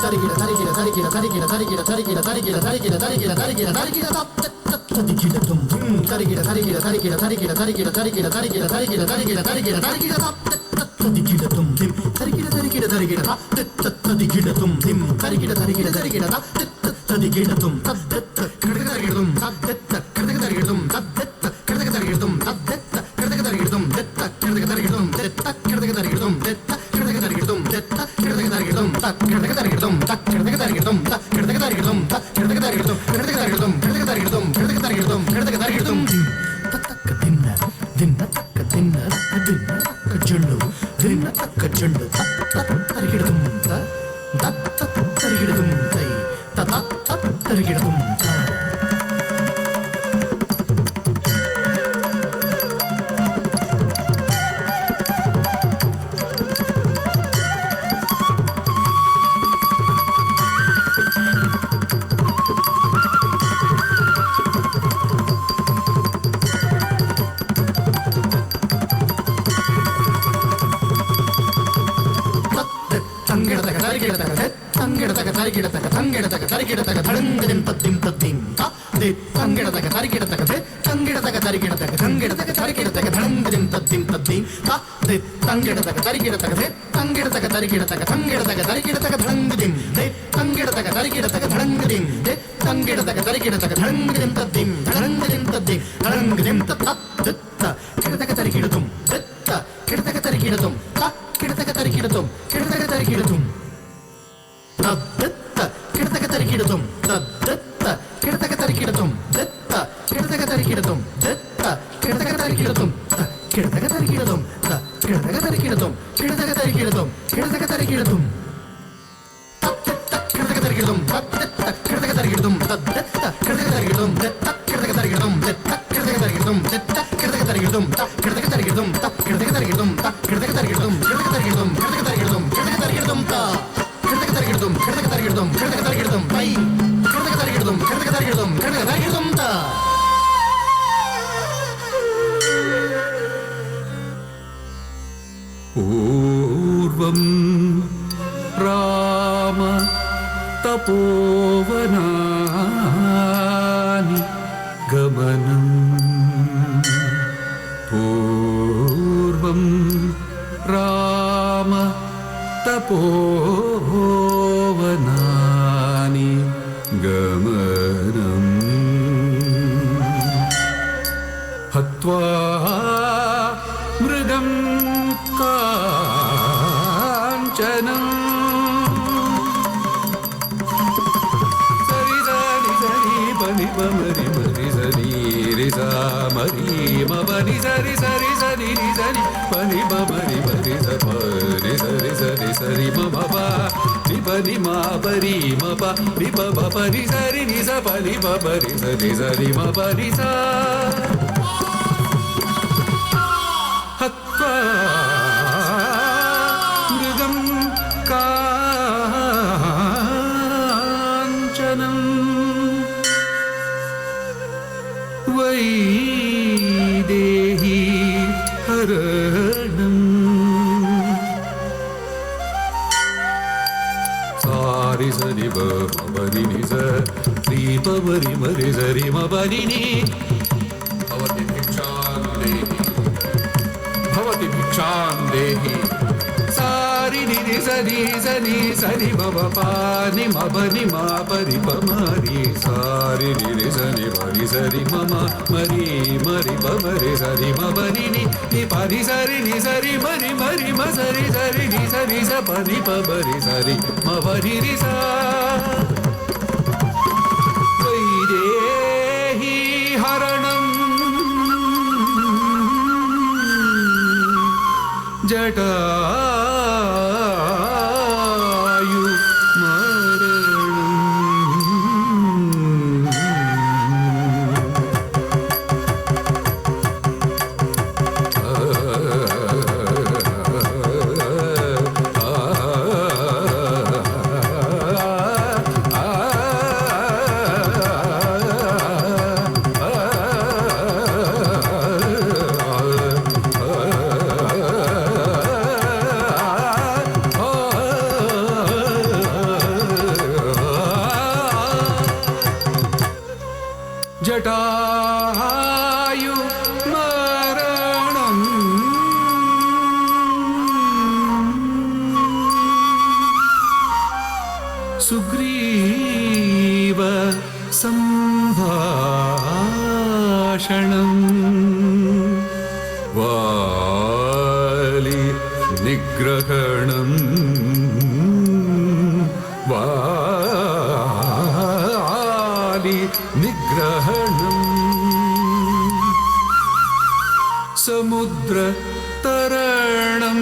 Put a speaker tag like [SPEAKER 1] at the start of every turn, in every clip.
[SPEAKER 1] தரிகிட தரிகிட தரிகிட தரிகிட தரிகிட தரிகிட தரிகிட தரிகிட தரிகிட தரிகிட தரிகிட தரிகிடதும் தரிகிட தரிகிட தரிகிட தரிகிட தரிகிட தரிகிட தரிகிட தரிகிட தரிகிட தரிகிட தரிகிட தரிகிடதும் தரிகிட தரிகிட தரிகிட தரிகிடதும் தரிகிட தரிகிட தரிகிட தரிகிடதும் கிடதரிகிடதும் கிடதரிகிடதும் கிடதரிகிடதும் கிடதரிகிடதும் கிடதரிகிடதும் கிடதரிகிடதும்
[SPEAKER 2] पूर्वं राम तपोवनानि गमनम् पूर्वं राम तपोवनानि गमनम् हत्वा मृगं काञ्चनम् सरि सरि सरि पनि पमरि मरि सरि रि सा मरि मनि सरि सरि सरि रि सरि पनि पमरि मरि स परि सरि सरि सरि म पा नि पनि मा परि म पा नि प प परि सरि नि स पनि प परि सरि सरि म परि सा मृगं काञ्चनं वैदेही हरणम् सारि सरि मरि नि स रि परि मरि सरि म परि नि भवति भिक्षां देहि सारि नि सरि सनि सनि मम पानि मनि मा परि पमरि सारि नि सनि मरि सरि मम मरि मरि पमरि सरि म परि नि परि सरि नि सरि मरि मरि म सरि सरि नि सरि स परि पमरि सरि म परि रि सा वैदेही हरणम् जटायु సుగ్రీవ సంభాషణం వాలి నిగ్రహణం వాలి నిగ్రహణం సముద్ర తరణం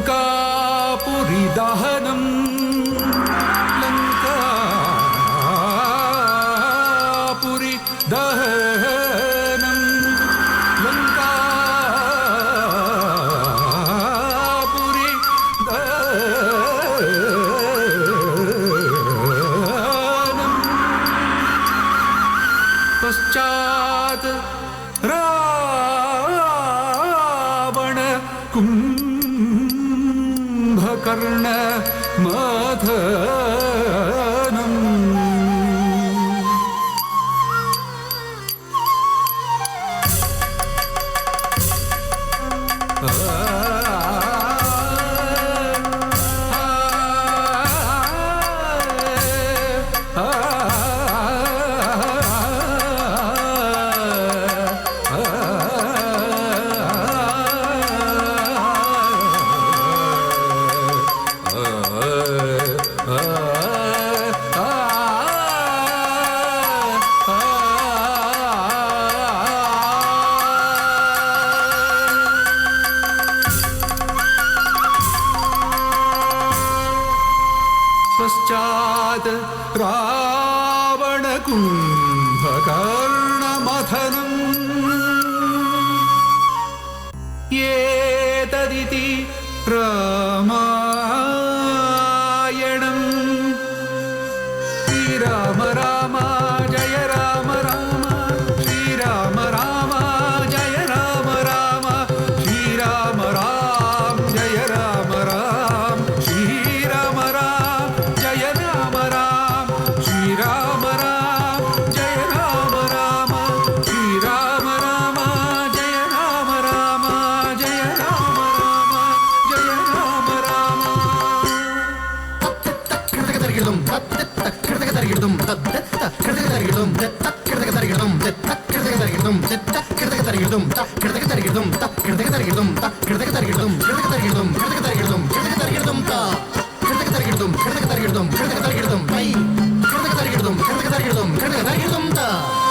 [SPEAKER 2] లంకాపురి దహనం లంకాపురి దహనం లంకాపురి దహనం పశ్చాత్ రావణ కుంభకర్ణ మథనం పశ్చాత్ రావణ కుంభకర్ణ మథనం ఏతదితి రామాయణం శ్రీరామ రామ జయ రామ రామ శ్రీరామ రామ జయ రామ రామ శ్రీరామ రామ జయ రామ రామ శ్రీరామ రామ జయ రామ రామ శ్రీరామ రామ జయ రామ రామ శ్రీరామ రామ జయ రామ రామ జయ రామ రామ జయ రామ రామ
[SPEAKER 1] ता